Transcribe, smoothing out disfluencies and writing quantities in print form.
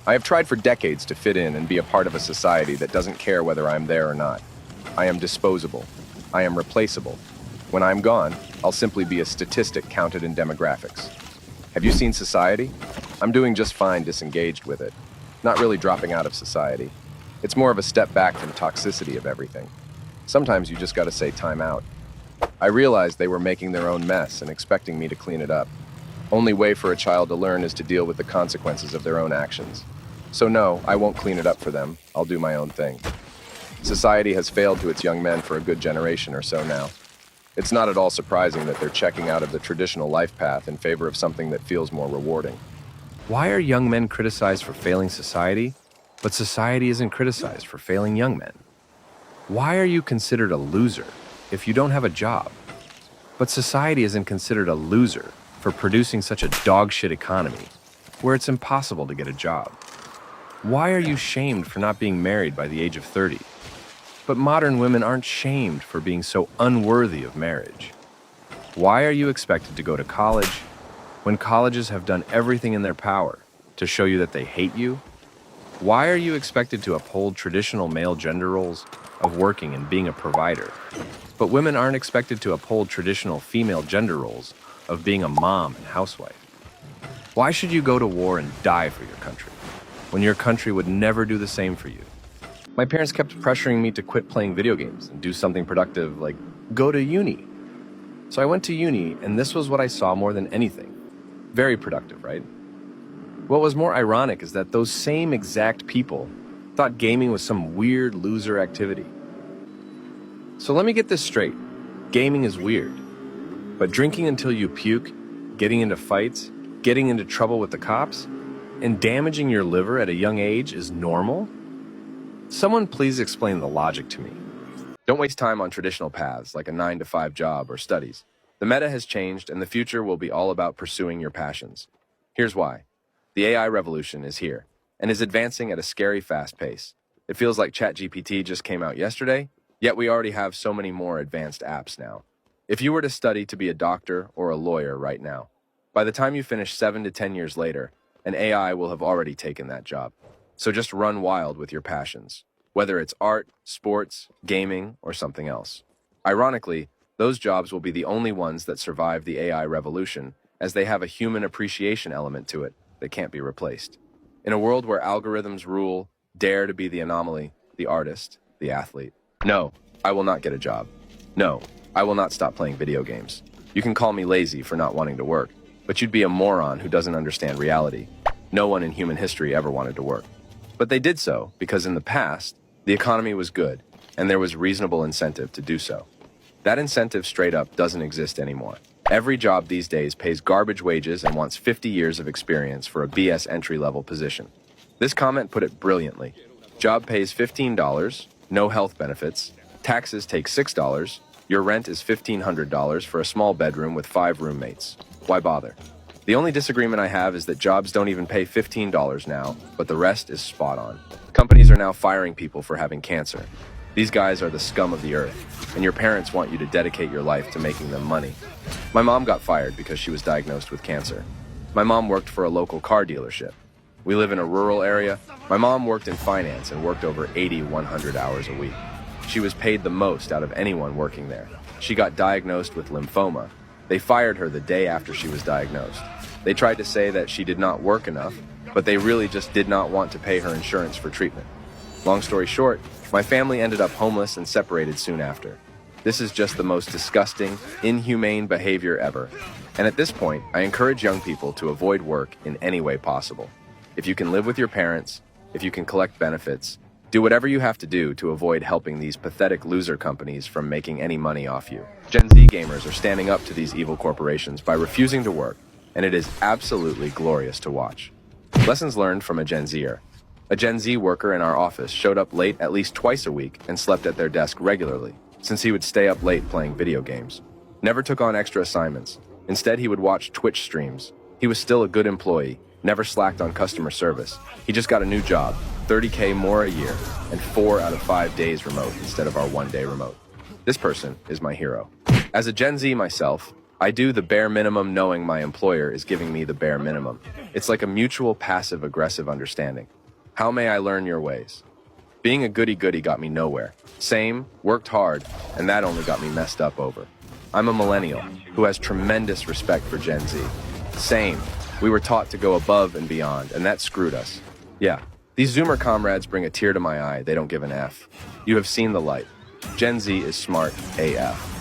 I have tried for decades to fit in and be a part of a society that doesn't care whether I'm there or not. I am disposable. I am replaceable. When I'm gone, I'll simply be a statistic counted in demographics. Have you seen Society? I'm doing just fine disengaged with it. Not really dropping out of society. It's more of a step back from toxicity of everything. Sometimes you just gotta say time out. I realized they were making their own mess and expecting me to clean it up. Only way for a child to learn is to deal with the consequences of their own actions. So no, I won't clean it up for them. I'll do my own thing. Society has failed to its young men for a good generation or so now. It's not at all surprising that they're checking out of the traditional life path in favor of something that feels more rewarding. Why are young men criticized for failing society, but society isn't criticized for failing young men? Why are you considered a loser if you don't have a job, but society isn't considered a loser for producing such a dog-shit economy where it's impossible to get a job? Why are you shamed for not being married by the age of 30? But modern women aren't shamed for being so unworthy of marriage. Why are you expected to go to college when colleges have done everything in their power to show you that they hate you? Why are you expected to uphold traditional male gender roles of working and being a provider, but women aren't expected to uphold traditional female gender roles of being a mom and housewife? Why should you go to war and die for your country when your country would never do the same for you? My parents kept pressuring me to quit playing video games and do something productive like go to uni. So I went to uni, and this was what I saw more than anything. Very productive, right? What was more ironic is that those same exact people thought gaming was some weird loser activity. So let me get this straight. Gaming is weird. But drinking until you puke, getting into fights, getting into trouble with the cops, and damaging your liver at a young age is normal? Someone please explain the logic to me. Don't waste time on traditional paths like a 9-to-5 job or studies. The meta has changed, and the future will be all about pursuing your passions. Here's why. The AI revolution is here and is advancing at a scary fast pace. It feels like ChatGPT just came out yesterday, yet we already have so many more advanced apps now. If you were to study to be a doctor or a lawyer right now, by the time you finish 7 to 10 years later, an AI will have already taken that job. So just run wild with your passions, whether it's art, sports, gaming, or something else. Ironically, those jobs will be the only ones that survive the AI revolution, as they have a human appreciation element to it that can't be replaced. In a world where algorithms rule, dare to be the anomaly, the artist, the athlete. No, I will not get a job. No, I will not stop playing video games. You can call me lazy for not wanting to work, but you'd be a moron who doesn't understand reality. No one in human history ever wanted to work. But they did so because in the past, the economy was good and there was reasonable incentive to do so. That incentive straight up doesn't exist anymore. Every job these days pays garbage wages and wants 50 years of experience for a BS entry-level position. This comment put it brilliantly. Job pays $15, no health benefits, taxes take $6, your rent is $1,500 for a small bedroom with 5 roommates. Why bother? The only disagreement I have is that jobs don't even pay $15 now, but the rest is spot on. Companies are now firing people for having cancer. These guys are the scum of the earth, and your parents want you to dedicate your life to making them money. My mom got fired because she was diagnosed with cancer. My mom worked for a local car dealership. We live in a rural area. My mom worked in finance and worked over 100 hours a week. She was paid the most out of anyone working there. She got diagnosed with lymphoma. They fired her the day after she was diagnosed. They tried to say that she did not work enough, but they really just did not want to pay her insurance for treatment. Long story short, my family ended up homeless and separated soon after. This is just the most disgusting, inhumane behavior ever. And at this point, I encourage young people to avoid work in any way possible. If you can live with your parents, if you can collect benefits, do whatever you have to do to avoid helping these pathetic loser companies from making any money off you. Gen Z gamers are standing up to these evil corporations by refusing to work, and it is absolutely glorious to watch. Lessons learned from a Gen Zer. A Gen Z worker in our office showed up late at least twice a week and slept at their desk regularly, since he would stay up late playing video games. Never took on extra assignments. Instead, he would watch Twitch streams. He was still a good employee, never slacked on customer service. He just got a new job, $30K more a year, and 4 out of 5 days remote instead of our 1-day remote. This person is my hero. As a Gen Z myself, I do the bare minimum knowing my employer is giving me the bare minimum. It's like a mutual passive-aggressive understanding. How may I learn your ways? Being a goody-goody got me nowhere. Same, worked hard, and that only got me messed up over. I'm a millennial who has tremendous respect for Gen Z. Same, we were taught to go above and beyond, and that screwed us. Yeah, these Zoomer comrades bring a tear to my eye. They don't give an F. You have seen the light. Gen Z is smart AF.